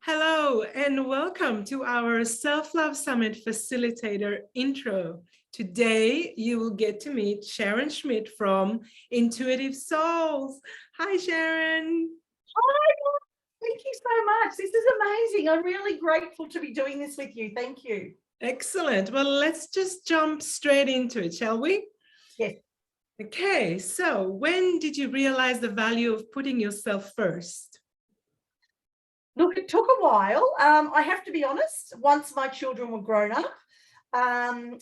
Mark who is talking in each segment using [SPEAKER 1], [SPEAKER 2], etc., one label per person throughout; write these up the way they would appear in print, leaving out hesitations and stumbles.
[SPEAKER 1] Hello and welcome to our Self-Love Summit Facilitator intro. Today, you will get to meet Sharon Schmidt from Intuitive Souls. Hi, Sharon.
[SPEAKER 2] Hi, thank you so much. This is amazing. I'm really grateful to be doing this with you. Thank you.
[SPEAKER 1] Excellent. Well, let's just jump straight into it, shall we?
[SPEAKER 2] Yes.
[SPEAKER 1] Okay, so when did you realize the value of putting yourself first?
[SPEAKER 2] Look, it took a while. I have to be honest, once my children were grown up,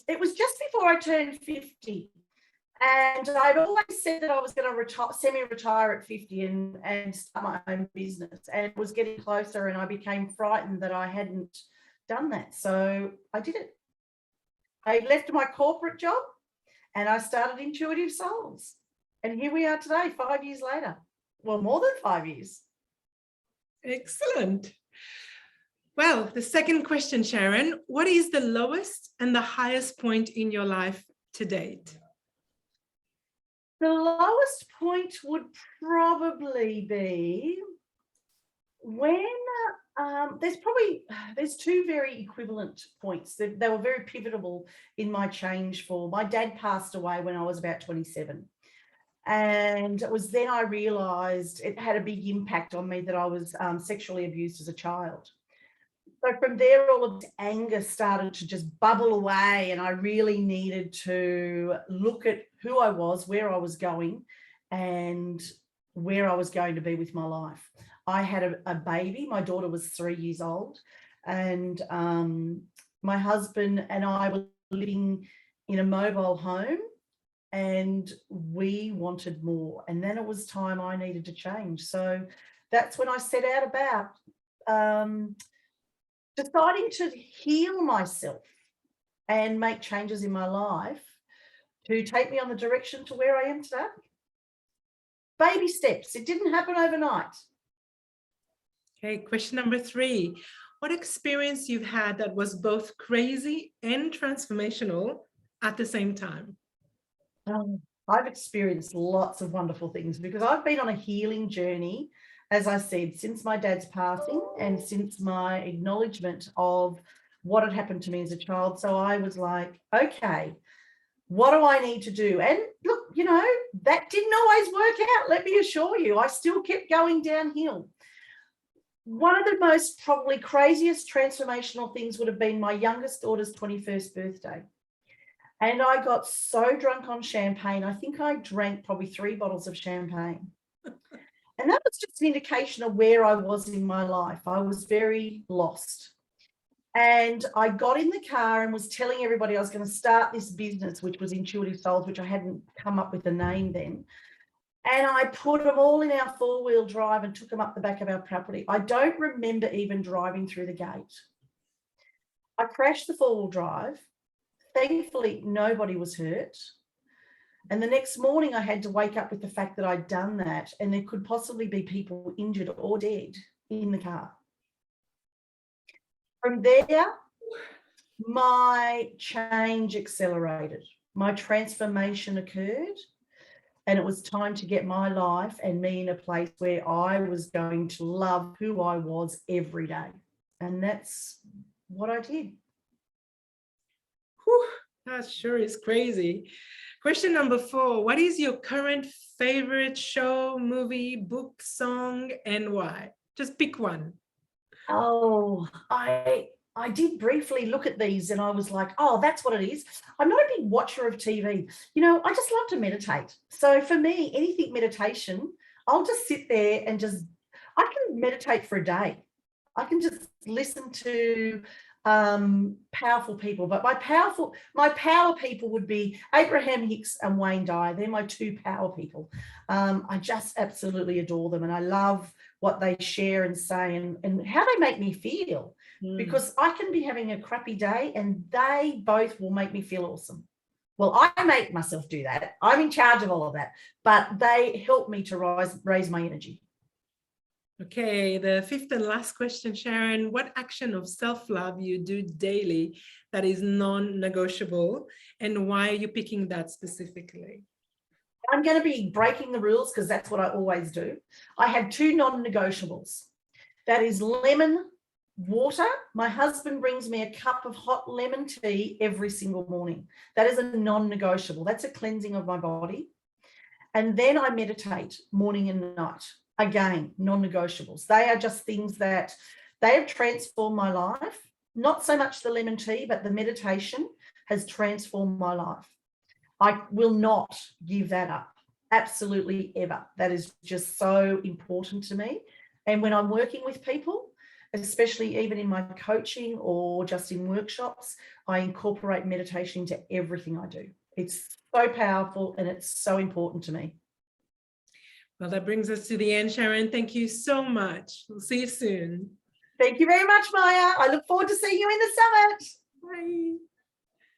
[SPEAKER 2] it was just before I turned 50. And I'd always said that I was going to semi-retire at 50 and start my own business. And it was getting closer and I became frightened that I hadn't done that. So I did it. I left my corporate job and I started Intuitive Souls. And here we are today, 5 years later. Well, more than 5 years.
[SPEAKER 1] Excellent. Well, the second question, Sharon, what is the lowest and the highest point in your life to date?
[SPEAKER 2] The lowest point would probably be when there's two very equivalent points. They were very pivotal in my change. My dad passed away when I was about 27. And it was then I realised it had a big impact on me that I was sexually abused as a child. So from there, all of this anger started to just bubble away, and I really needed to look at who I was, where I was going, and where I was going to be with my life. I had a baby. My daughter was 3 years old, and my husband and I were living in a mobile home, and we wanted more. And then it was time I needed to change. So that's when I set out about deciding to heal myself and make changes in my life to take me on the direction to where I am today. Baby steps. It didn't happen overnight.
[SPEAKER 1] Okay, question number 3. What experience you've had that was both crazy and transformational at the same time?
[SPEAKER 2] I've experienced lots of wonderful things because I've been on a healing journey, as I said, since my dad's passing and since my acknowledgement of what had happened to me as a child. So I was like, okay, what do I need to do? And look, that didn't always work out. Let me assure you, I still kept going downhill. One of the most probably craziest transformational things would have been my youngest daughter's 21st birthday. And I got so drunk on champagne, I think I drank probably 3 bottles of champagne. And that was just an indication of where I was in my life. I was very lost. And I got in the car and was telling everybody I was going to start this business, which was Intuitive Souls, which I hadn't come up with a name then. And I put them all in our 4-wheel drive and took them up the back of our property. I don't remember even driving through the gate. I crashed the 4-wheel drive. Thankfully, nobody was hurt. And the next morning, I had to wake up with the fact that I'd done that and there could possibly be people injured or dead in the car. From there, my change accelerated. My transformation occurred, and it was time to get my life and me in a place where I was going to love who I was every day. And that's what I did.
[SPEAKER 1] Whew, that sure is crazy. Question number 4. What is your current favorite show, movie, book, song, and why? Just pick one.
[SPEAKER 2] Oh, I did briefly look at these and I was like, oh, that's what it is. I'm not a big watcher of TV. I just love to meditate. So for me, anything meditation, I'll just sit there and I can meditate for a day. I can just listen to powerful people, but my power people would be Abraham Hicks and Wayne Dyer. They're my 2 power people. I just absolutely adore them, and I love what they share and say and how they make me feel, because I can be having a crappy day and they both will make me feel awesome. Well, I make myself do that. I'm in charge of all of that, but they help me to raise my energy.
[SPEAKER 1] Okay, the 5th and last question, Sharon. What action of self-love you do daily that is non-negotiable, and why are you picking that specifically?
[SPEAKER 2] I'm going to be breaking the rules because that's what I always do. I have 2 non-negotiables. That is lemon Water. My husband brings me a cup of hot lemon tea every single morning. That is a non-negotiable. That's a cleansing of my body. And then I meditate morning and night. Again, non-negotiables. They are just things that they have transformed my life. Not so much the lemon tea, but the meditation has transformed my life. I will not give that up. Absolutely ever. That is just so important to me. And when I'm working with people, especially even in my coaching or just in workshops, I incorporate meditation into everything I do. It's so powerful and it's so important to me.
[SPEAKER 1] Well, that brings us to the end, Sharon. Thank you so much. We'll see you soon.
[SPEAKER 2] Thank you very much, Maya. I look forward to seeing you in the summit.
[SPEAKER 1] Bye.